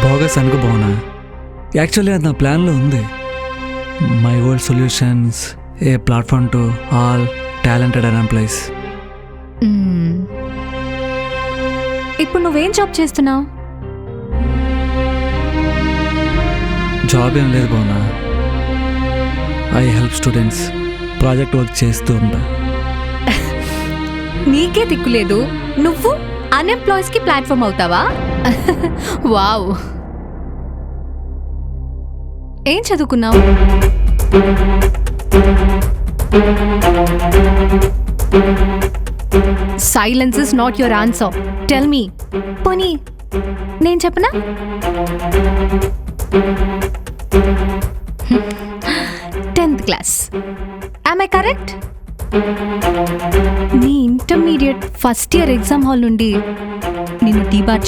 Bogus అనుకో బాగున్నా. Actually అది నా ప్లాన్లో ఉంది. My world solutions, A platform to all talented and employees. ఇప్పుడు నువ్వేం జాబ్ చేస్తున్నావు? జాబ్ ఏం లేదు బాగున్నా. I help students, project work చేస్తూ ఉంటా. నీకే దిక్కులేదు, నువ్వు అన్ఎంప్లాయీస్కి ప్లాట్ఫామ్ అవుతావా? వావ్. ఏం చదువుకున్నావు? Silence is not your answer. Tell me. పోనీ నేను చెప్పనా? 10th class. Am I correct? నీ intermediate first year exam hall నుండి నిన్ను డీబార్